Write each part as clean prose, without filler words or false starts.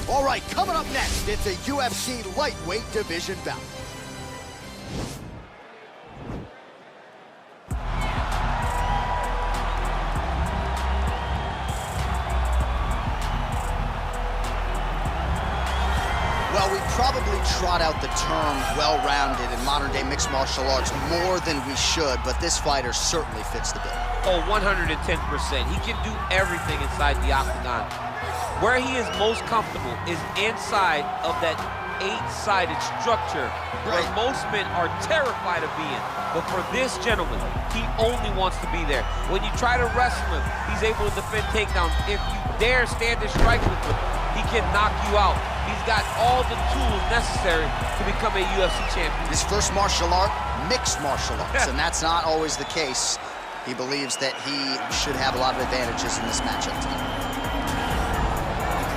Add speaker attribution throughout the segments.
Speaker 1: All right, coming up next, it's a UFC lightweight division bout. Well, we probably trot out the term well-rounded in modern-day mixed martial arts more than we should, but this fighter certainly fits the bill.
Speaker 2: Oh, 110%. He can do everything inside the octagon. Where he is most comfortable is inside of that 8-sided structure where most men are terrified of being. But for this gentleman, he only wants to be there. When you try to wrestle him, he's able to defend takedowns. If you dare stand and strike with him, he can knock you out. He's got all the tools necessary to become a UFC champion.
Speaker 1: His first martial art, mixed martial arts, and that's not always the case. He believes that he should have a lot of advantages in this matchup tonight.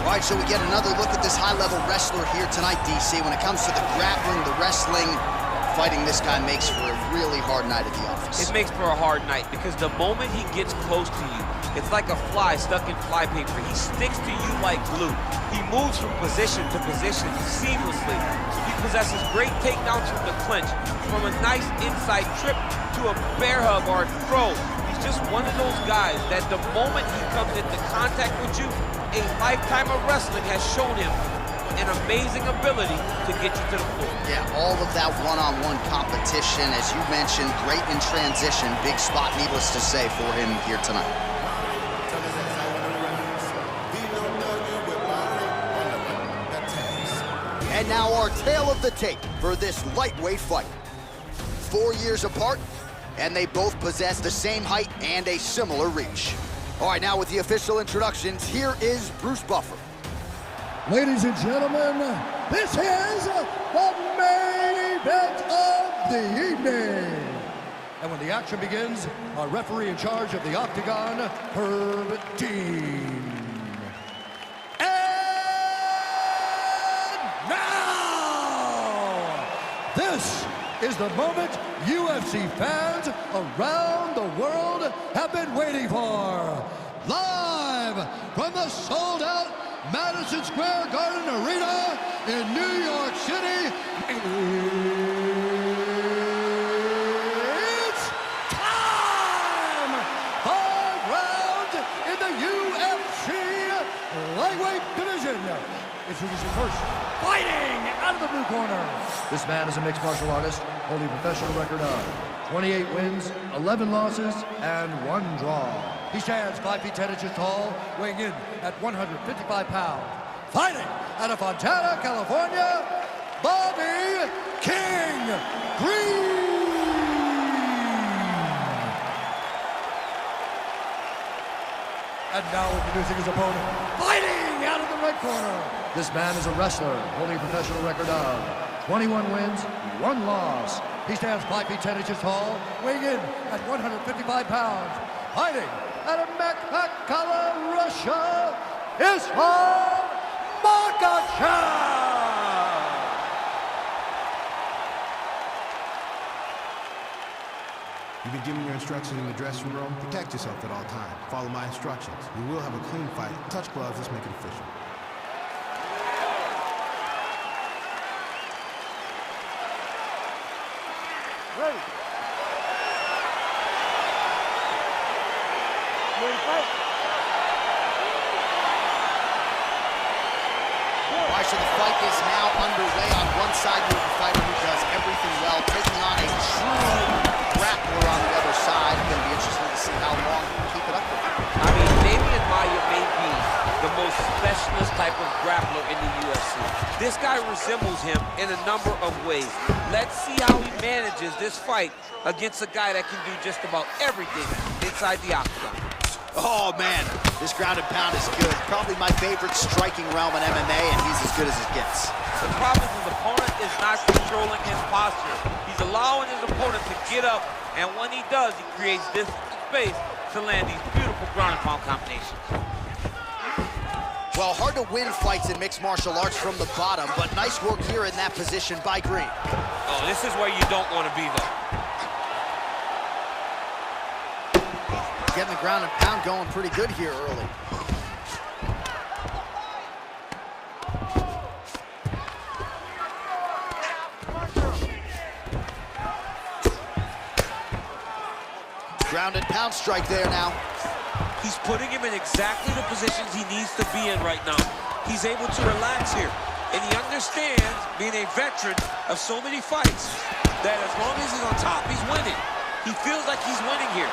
Speaker 1: All right, so we get another look at this high-level wrestler here tonight, DC. When it comes to the grappling, the wrestling, fighting this guy makes for a really hard night at the office.
Speaker 2: It makes for a hard night because the moment he gets close to you, it's like a fly stuck in flypaper. He sticks to you like glue. He moves from position to position seamlessly. He possesses great takedowns from the clinch, from a nice inside trip to a bear hug or a throw. He's just one of those guys that the moment he comes into contact with you, a lifetime of wrestling has shown him an amazing ability to get you to the floor.
Speaker 1: Yeah, all of that one-on-one competition, as you mentioned, great in transition. Big spot, needless to say, for him here tonight. And now our tale of the tape for this lightweight fight. 4 years apart, and they both possess the same height and a similar reach. All right, now with the official introductions, here is Bruce Buffer.
Speaker 3: Ladies and gentlemen, this is the main event of the evening. And when the action begins, our referee in charge of the Octagon, Herb Dean. This is the moment UFC fans around the world have been waiting for. Live from the sold-out Madison Square Garden Arena in New York City, it's time! 5 rounds in the UFC lightweight division. Introducing first, fighting out of the blue corner. This man is a mixed martial artist, holding a professional record of 28 wins, 11 losses, and 1 draw. He stands 5 feet 10 inches tall, weighing in at 155 pounds. Fighting out of Fontana, California, Bobby King Green. And now introducing his opponent, fighting out of the red corner. This man is a wrestler, holding a professional record of 21 wins, 1 loss. He stands 5 feet 10 inches tall, weighing in at 155 pounds. Fighting out of Makhachev, Russia, Islam Makhachev.
Speaker 4: You've been given your instructions in the dressing room. Protect yourself at all times. Follow my instructions. We will have a clean fight. Touch gloves. Let's make it official.
Speaker 3: Ready. Ready to fight?
Speaker 1: All right, so the fight is now underway. On one side, you have a fighter who does everything well, taking on a true grappler on the other side. It's going to be interesting to see how long he can keep it up with.
Speaker 2: I mean, Damian Maia may be the most specialist type of grappler in the UFC. This guy resembles him in a number of ways. Let's see how he manages this fight against a guy that can do just about everything inside the octagon.
Speaker 1: Oh, man, this ground and pound is good. Probably my favorite striking realm in MMA, and he's as good as it gets.
Speaker 2: The problem is his opponent is not controlling his posture. He's allowing his opponent to get up, and when he does, he creates this space to land these beautiful ground and pound combinations.
Speaker 1: Well, hard to win fights in mixed martial arts from the bottom, but nice work here in that position by Green.
Speaker 2: Oh, this is where you don't want to be, though.
Speaker 1: Getting the ground and pound going pretty good here early. Ground and pound strike there now.
Speaker 2: He's putting him in exactly the positions he needs to be in right now. He's able to relax here. And he understands, being a veteran of so many fights, that as long as he's on top, he's winning. He feels like he's winning here.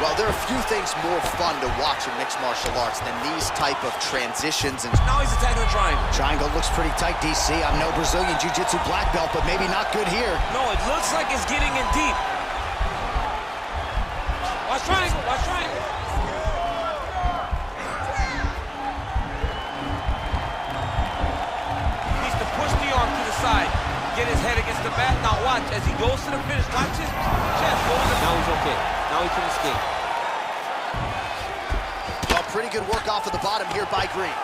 Speaker 1: Well, there are a few things more fun to watch in mixed martial arts than these type of transitions. And
Speaker 2: now he's attacking the triangle.
Speaker 1: Triangle looks pretty tight, DC. I'm no Brazilian Jiu-Jitsu black belt, but maybe not good here.
Speaker 2: No, it looks like it's getting in deep. Watch triangle, watch triangle. Needs to push the arm to the side. Get his head against the mat. Now watch, as he goes to the finish, watch his chest. Now he's okay. Now he can escape.
Speaker 1: Well, pretty good work off of the bottom here by Green.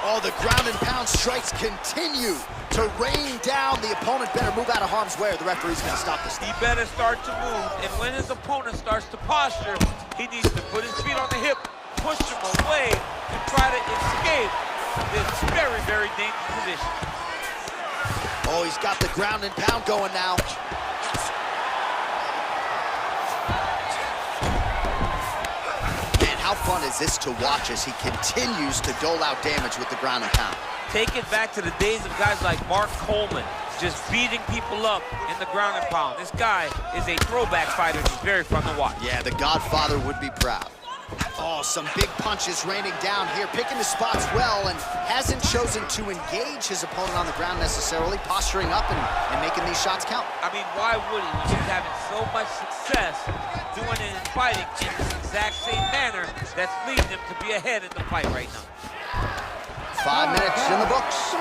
Speaker 1: Oh, the ground and pound strikes continue to rain down. The opponent better move out of harm's way or the referee's going to stop this.
Speaker 2: He better start to move, and when his opponent starts to posture, he needs to put his feet on the hip, push him away, and try to escape this very, very dangerous position.
Speaker 1: Oh, he's got the ground and pound going now. Man, how fun is this to watch as he continues to dole out damage with the ground and pound?
Speaker 2: Take it back to the days of guys like Mark Coleman, just beating people up in the ground and pound. This guy is a throwback fighter. He's very fun to watch.
Speaker 1: Yeah, the Godfather would be proud. Oh, some big punches raining down here, picking his spots well, and hasn't chosen to engage his opponent on the ground necessarily, posturing up and making these shots count.
Speaker 2: I mean, why would he? When he's having so much success doing it in fighting in this exact same manner that's leading him to be ahead in the fight right now.
Speaker 1: 5 minutes in the books.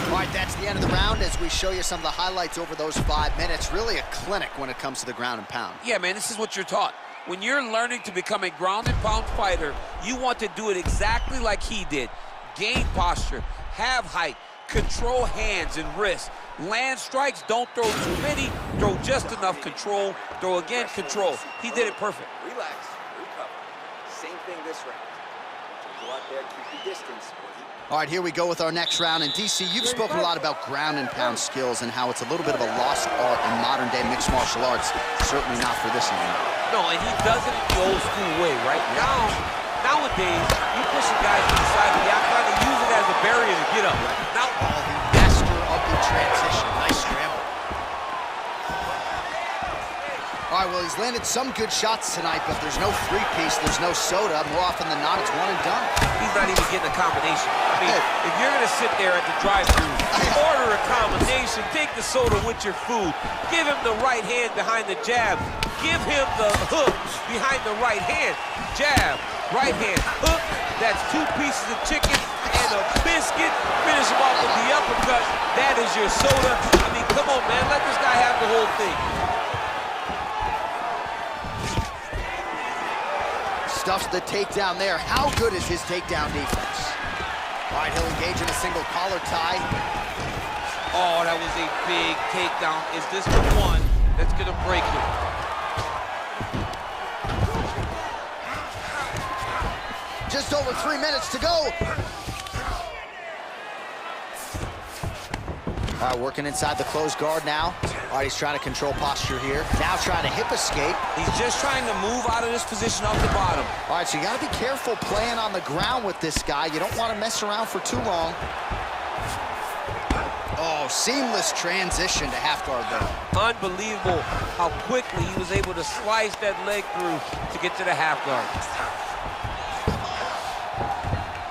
Speaker 1: All right, that's the end of the round as we show you some of the highlights over those 5 minutes. Really a clinic when it comes to the ground and pound.
Speaker 2: Yeah, man, this is what you're taught. When you're learning to become a ground and pound fighter, you want to do it exactly like he did. Gain posture, have height, control hands and wrists. Land strikes, don't throw too many, throw just enough, control, throw again, control. He did it perfect.
Speaker 5: Relax, recover. Same thing this round. Go out there, keep your distance.
Speaker 1: All right, here we go with our next round. And DC, you've spoken a lot about ground and pound skills and how it's a little bit of a lost art in modern day mixed martial arts. Certainly not for this anymore.
Speaker 2: No, and he does it in the old school way, right? Nowadays, you pushing guys to the side of the outside and use it as a barrier to get up. Now,
Speaker 1: the master of the transition. Nice scramble. All right, well, he's landed some good shots tonight, but there's no three-piece, there's no soda. More often than not, it's one and done.
Speaker 2: He's not even getting a combination. I mean, if you're going to sit there at the drive-thru, order a combination, take the soda with your food, give him the right hand behind the jab, give him the hook behind the right hand, jab, right hand, hook. That's 2 pieces of chicken and a biscuit. Finish him off with the uppercut. That is your soda. I mean, come on, man. Let this guy have the whole thing.
Speaker 1: Stuffs the takedown there. How good is his takedown defense? All right, he'll engage in a single collar tie.
Speaker 2: Oh, that was a big takedown. Is this the one that's going to break him?
Speaker 1: Just over 3 minutes to go. All right, working inside the closed guard now. All right, he's trying to control posture here. Now trying to hip escape.
Speaker 2: He's just trying to move out of this position off the bottom.
Speaker 1: All right, so you got to be careful playing on the ground with this guy. You don't want to mess around for too long. Oh, seamless transition to half guard there.
Speaker 2: Unbelievable how quickly he was able to slice that leg through to get to the half guard.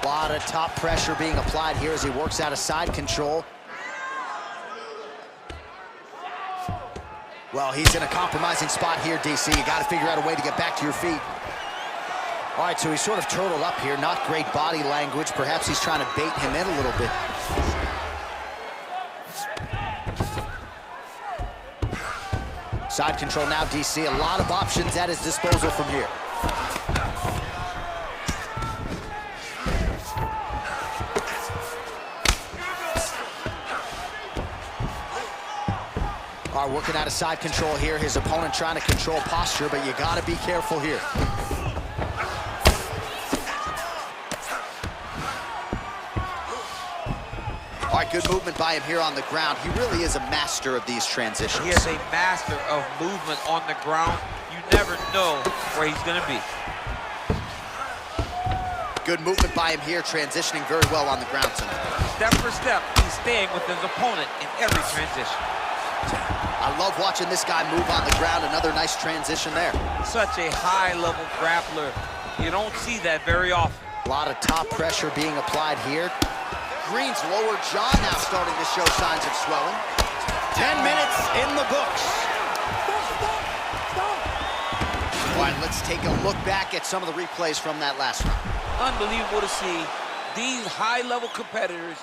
Speaker 1: A lot of top pressure being applied here as he works out of side control. Well, he's in a compromising spot here, DC. You got to figure out a way to get back to your feet. All right, so he's sort of turtled up here. Not great body language. Perhaps he's trying to bait him in a little bit. Side control now, DC. A lot of options at his disposal from here. All right, working out of side control here. His opponent trying to control posture, but you got to be careful here. All right, good movement by him here on the ground. He really is a master of these transitions.
Speaker 2: He is a master of movement on the ground. You never know where he's gonna be.
Speaker 1: Good movement by him here, transitioning very well on the ground tonight.
Speaker 2: Step for step, he's staying with his opponent in every transition.
Speaker 1: I love watching this guy move on the ground. Another nice transition there.
Speaker 2: Such a high-level grappler. You don't see that very often.
Speaker 1: A lot of top pressure being applied here. Green's lower jaw now starting to show signs of swelling. 10 minutes in the books. All right, let's take a look back at some of the replays from that last round.
Speaker 2: Unbelievable to see these high-level competitors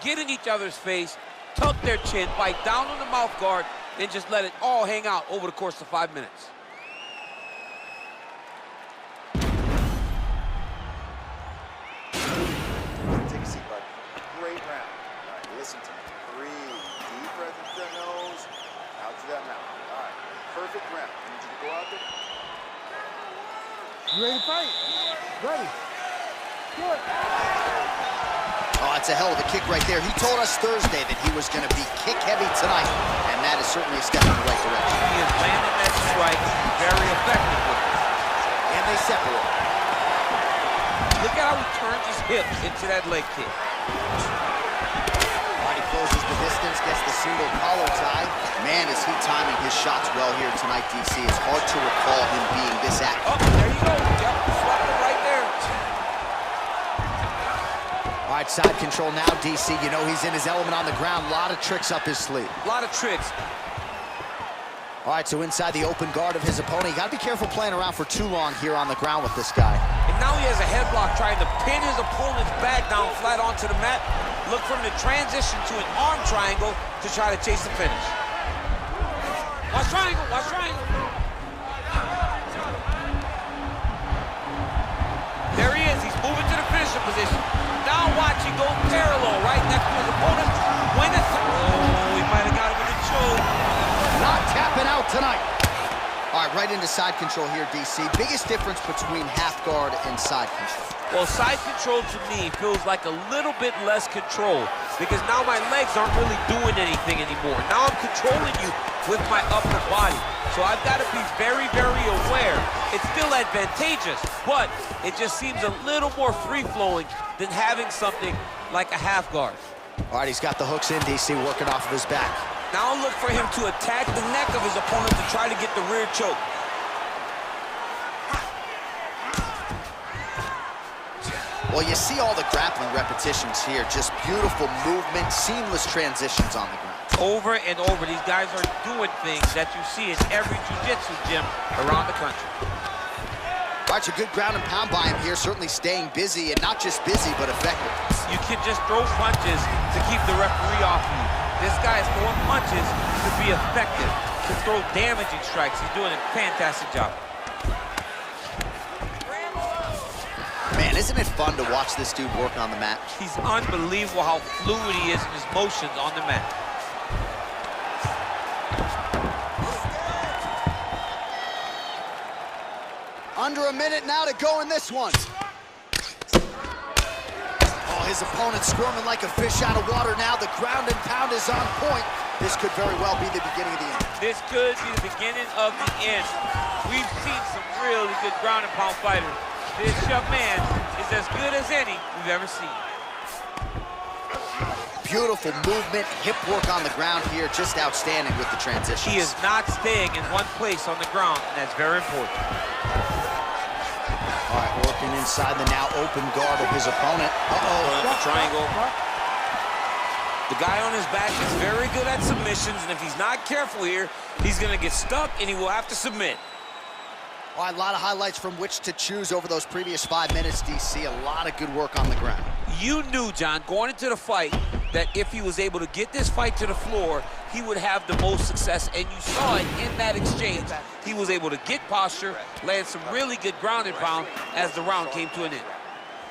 Speaker 2: get in each other's face, tuck their chin, bite down on the mouth guard, and just let it all hang out over the course of 5 minutes.
Speaker 5: Take a seat, bud. Great round. All right, listen to me. Breathe. Deep breath into that nose, out through that mouth. All right, perfect round. I need you to go out there.
Speaker 3: You ready to fight? Ready. Good.
Speaker 1: Oh, it's a hell of a kick right there. He told us Thursday that he was going to be kick-heavy tonight, and that is certainly a step in the right direction.
Speaker 2: He is landing that strike very effectively.
Speaker 1: And they separate.
Speaker 2: Look at how he turns his hips into that leg kick.
Speaker 1: All right, he closes the distance, gets the single collar tie. Man, is he timing his shots well here tonight, DC. It's hard to recall him being this active.
Speaker 2: Oh, there you go. Yep, swept it right there.
Speaker 1: All right, side control now, DC. You know he's in his element on the ground. A lot of tricks up his sleeve.
Speaker 2: A lot of tricks.
Speaker 1: All right, so inside the open guard of his opponent. You got to be careful playing around for too long here on the ground with this guy.
Speaker 2: And now he has a headlock trying to pin his opponent's back down flat onto the mat. Look for him to transition to an arm triangle to try to chase the finish. Watch triangle, watch triangle. There he is, he's moving to the finisher position. Now watch, he goes parallel right next to his opponent. When it's, oh, he might have got him with a choke.
Speaker 1: Not tapping out tonight. All right, right into side control here, DC. Biggest difference between half guard and side control.
Speaker 2: Well, side control to me feels like a little bit less control because now my legs aren't really doing anything anymore. Now I'm controlling you with my upper body. So I've got to be very, very aware. It's still advantageous, but it just seems a little more free-flowing than having something like a half guard.
Speaker 1: All right, he's got the hooks in, DC, working off of his back.
Speaker 2: Now look for him to attack the neck of his opponent to try to get the rear choke.
Speaker 1: Well, you see all the grappling repetitions here. Just beautiful movement, seamless transitions on the ground.
Speaker 2: Over and over, these guys are doing things that you see in every jiu-jitsu gym around the country.
Speaker 1: All right, so good ground and pound by him here, certainly staying busy, and not just busy, but effective.
Speaker 2: You can just throw punches to keep the referee off you. This guy is throwing punches to be effective, to throw damaging strikes. He's doing a fantastic job.
Speaker 1: Man, isn't it fun to watch this dude work on the mat?
Speaker 2: He's unbelievable how fluid he is in his motions on the mat.
Speaker 1: Under a minute now to go in this one. Oh, his opponent squirming like a fish out of water now. The ground and pound is on point. This could very well be the beginning of the end.
Speaker 2: This could be the beginning of the end. We've seen some really good ground and pound fighters. This young man is as good as any we've ever seen.
Speaker 1: Beautiful movement, hip work on the ground here, just outstanding with the transitions.
Speaker 2: He is not staying in one place on the ground, and that's very important.
Speaker 1: All right, working inside the now open guard of his opponent.
Speaker 2: The triangle. The guy on his back is very good at submissions, and if he's not careful here, he's going to get stuck, and he will have to submit.
Speaker 1: All right, a lot of highlights from which to choose over those previous 5 minutes, DC. A lot of good work on the ground.
Speaker 2: You knew, John, going into the fight, that if he was able to get this fight to the floor, he would have the most success, and you saw it in that exchange. He was able to get posture, land some really good ground and pound as the round came to an end.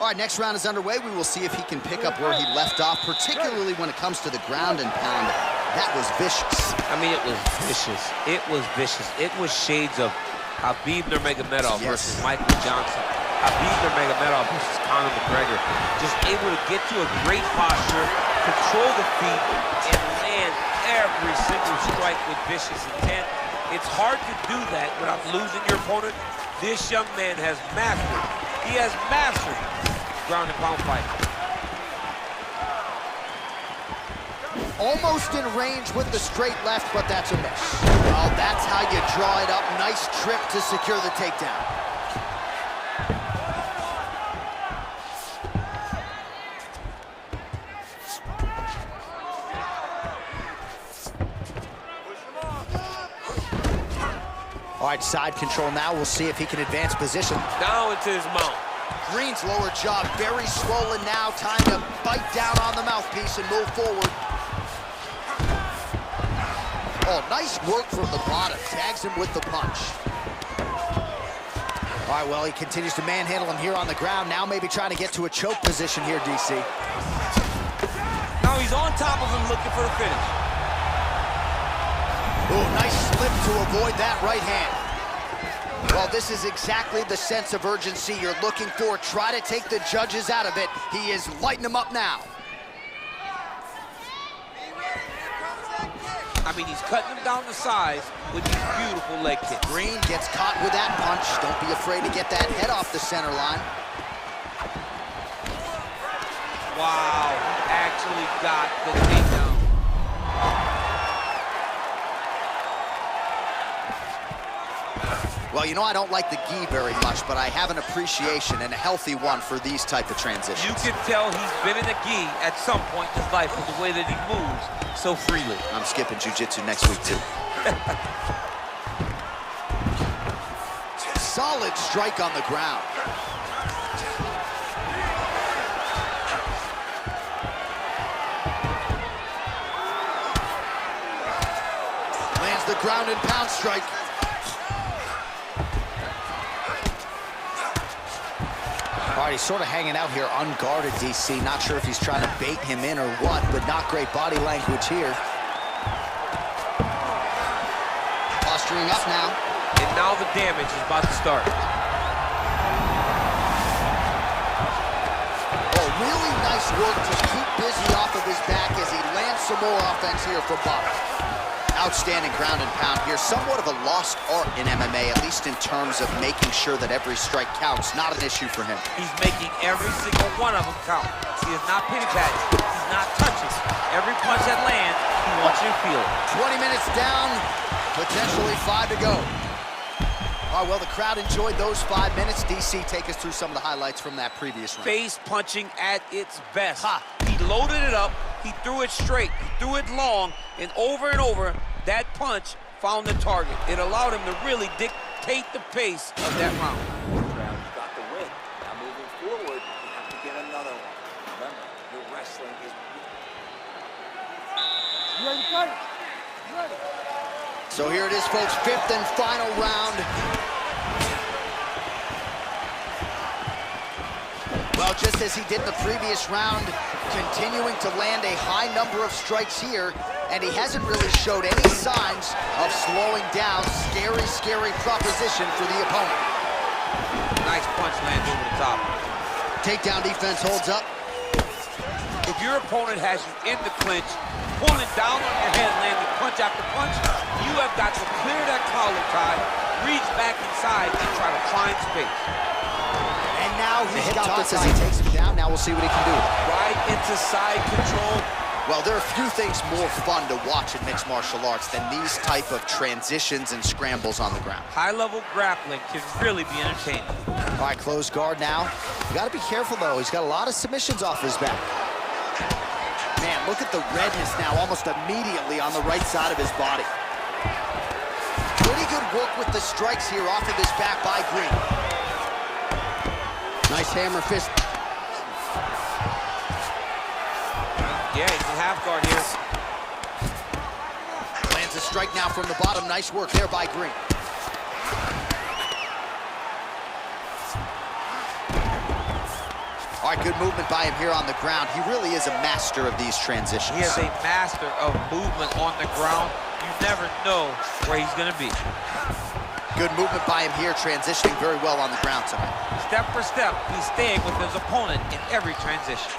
Speaker 1: All right, next round is underway. We will see if he can pick up where he left off, particularly when it comes to the ground and pound. That was vicious.
Speaker 2: I mean, it was vicious. It was vicious. It was shades of Khabib Nurmagomedov versus Michael Johnson. Khabib Nurmagomedov versus Conor McGregor. Just able to get to a great posture, control the feet, and land every single strike with vicious intent. It's hard to do that without losing your opponent. This young man has mastered. He has mastered ground and pound fight.
Speaker 1: Almost in range with the straight left, but that's a miss. Well, that's how you draw it up. Nice trip to secure the takedown. All right, side control now. We'll see if he can advance position.
Speaker 2: Now into his mount.
Speaker 1: Green's lower jaw very swollen now. Time to bite down on the mouthpiece and move forward. Oh, nice work from the bottom. Tags him with the punch. All right, well, he continues to manhandle him here on the ground. Now maybe trying to get to a choke position here, DC.
Speaker 2: Now he's on top of him looking for the finish.
Speaker 1: Oh, nice slip to avoid that right hand. Well, this is exactly the sense of urgency you're looking for. Try to take the judges out of it. He is lighting them up now.
Speaker 2: I mean, he's cutting him down to size with these beautiful leg kicks.
Speaker 1: Green gets caught with that punch. Don't be afraid to get that head off the center line.
Speaker 2: Wow, he actually got the takedown.
Speaker 1: Well, you know, I don't like the gi very much, but I have an appreciation and a healthy one for these type of transitions.
Speaker 2: You can tell he's been in the gi at some point in his life with the way that he moves so freely.
Speaker 1: I'm skipping jiu-jitsu next week, too. Solid strike on the ground. Lands the ground and pound strike. All right, he's sort of hanging out here unguarded, DC. Not sure if he's trying to bait him in or what, but not great body language here. Posturing up now.
Speaker 2: And now the damage is about to start.
Speaker 1: Oh, really nice work to keep busy off of his back as he lands some more offense here from Bob. Outstanding ground and pound here. Somewhat of a lost art in MMA, at least in terms of making sure that every strike counts. Not an issue for him.
Speaker 2: He's making every single one of them count. He is not pity-patting. He's not touching. Every punch that lands, he wants you to feel it.
Speaker 1: 20 minutes down, potentially 5 to go. All right, well, the crowd enjoyed those 5 minutes. DC, take us through some of the highlights from that previous round.
Speaker 2: Face punching at its best. He loaded it up. He threw it straight. He threw it long. And over, that punch found the target. It allowed him to really dictate the pace of that round.
Speaker 5: Got the win. Now moving forward, you have to get another one. Remember, your wrestling is...
Speaker 3: You ready to fight? You ready?
Speaker 1: So here it is, folks, 5th and final round. Well, just as he did in the previous round, continuing to land a high number of strikes here, and he hasn't really showed any signs of slowing down. Scary, scary proposition for the opponent.
Speaker 2: Nice punch lands over the top.
Speaker 1: Takedown defense holds up.
Speaker 2: If your opponent has you in the clinch, pulling down on your head, landing punch after punch, you have got to clear that collar tie, reach back inside, and try to find space.
Speaker 1: And now he's got this as he takes him down. Now we'll see what he can do.
Speaker 2: Right into side control.
Speaker 1: Well, there are few things more fun to watch in mixed martial arts than these type of transitions and scrambles on the ground.
Speaker 2: High-level grappling can really be entertaining.
Speaker 1: All right, closed guard now. You got to be careful, though. He's got a lot of submissions off his back. Man, look at the redness now almost immediately on the right side of his body. Pretty good work with the strikes here off of his back by Green. Nice hammer fist.
Speaker 2: Yeah, he's in half guard here.
Speaker 1: Lands a strike now from the bottom. Nice work there by Green. All right, good movement by him here on the ground. He really is a master of these transitions.
Speaker 2: He is a master of movement on the ground. You never know where he's going to be.
Speaker 1: Good movement by him here, transitioning very well on the ground tonight.
Speaker 2: Step for step, he's staying with his opponent in every transition.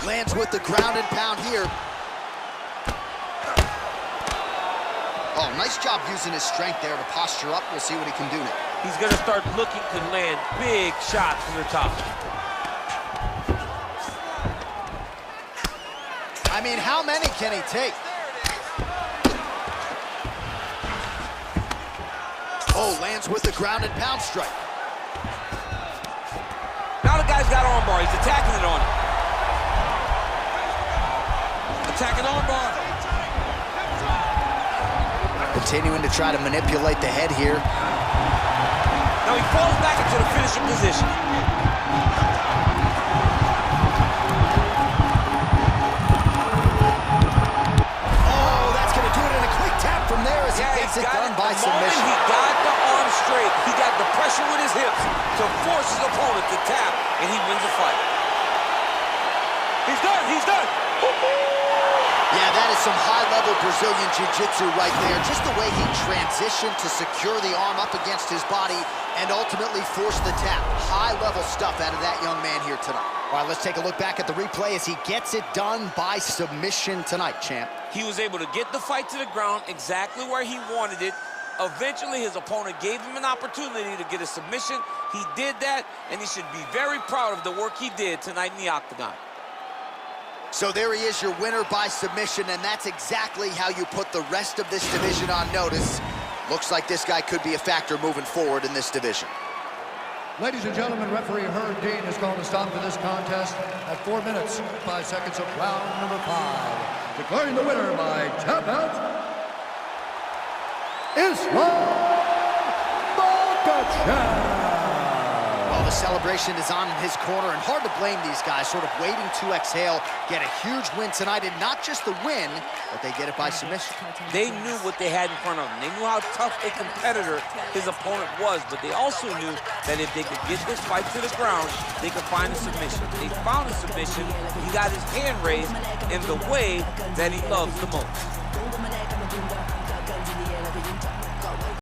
Speaker 1: Lands with the ground and pound here. Oh, nice job using his strength there to posture up. We'll see what he can do now.
Speaker 2: He's gonna start looking to land big shots from the top.
Speaker 1: I mean, how many can he take? Oh, lands with the ground and pound strike.
Speaker 2: Now the guy's got armbar, he's attacking it on him. Attacking armbar.
Speaker 1: Continuing to try to manipulate the head here.
Speaker 2: Now he falls back into the finishing position.
Speaker 1: Oh, that's going to do it in a quick tap from there as he gets it done by submission.
Speaker 2: He got the arm straight. He got the pressure with his hips to force his opponent to tap, and he wins the fight. He's done. He's done.
Speaker 1: Yeah, that is some high-level Brazilian Jiu-Jitsu right there. Just the way he transitioned to secure the arm up against his body and ultimately force the tap. High-level stuff out of that young man here tonight. All right, let's take a look back at the replay as he gets it done by submission tonight, champ.
Speaker 2: He was able to get the fight to the ground exactly where he wanted it. Eventually, his opponent gave him an opportunity to get a submission. He did that, and he should be very proud of the work he did tonight in the octagon.
Speaker 1: So there he is, your winner by submission, and that's exactly how you put the rest of this division on notice. Looks like this guy could be a factor moving forward in this division.
Speaker 3: Ladies and gentlemen, referee Herb Dean has called a stop to this contest at 4 minutes, 5 seconds of round number 5. Declaring the winner by tap out, Islam Makhachev.
Speaker 1: Well, the celebration is on in his corner, and hard to blame these guys, sort of waiting to exhale, get a huge win tonight, and not just the win, but they get it by submission.
Speaker 2: They knew what they had in front of them. They knew how tough a competitor his opponent was, but they also knew that if they could get this fight to the ground, they could find a submission. They found a submission. He got his hand raised in the way that he loves the most.